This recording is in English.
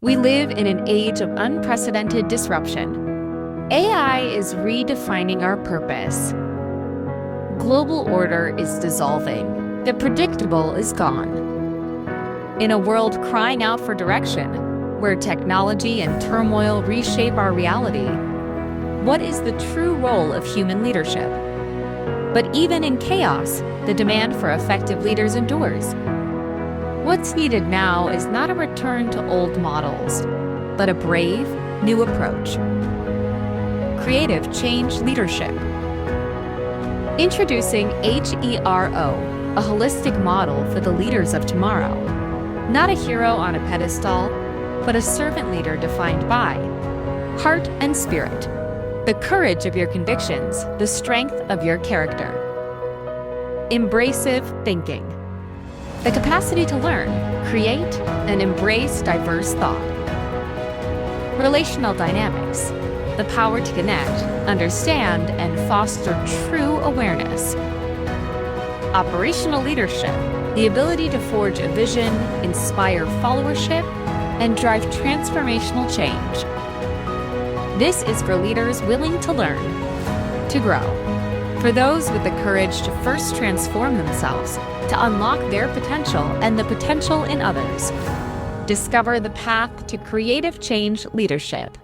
We live in an age of unprecedented disruption. AI is redefining our purpose. Global order is dissolving. The predictable is gone. In a world crying out for direction, where technology and turmoil reshape our reality, what is the true role of human leadership? But even in chaos, the demand for effective leaders endures. What's needed now is not a return to old models, but a brave, new approach. Creative change leadership. Introducing HERO, a holistic model for the leaders of tomorrow. Not a hero on a pedestal, but a servant leader defined by heart and spirit, the courage of your convictions, the strength of your character. Embracive thinking, the capacity to learn, create, and embrace diverse thought. Relational dynamics, the power to connect, understand, and foster true awareness. Operational leadership, the ability to forge a vision, inspire followership, and drive transformational change. This is for leaders willing to learn, to grow. For those with the courage to first transform themselves, to unlock their potential and the potential in others. Discover the path to creative change leadership.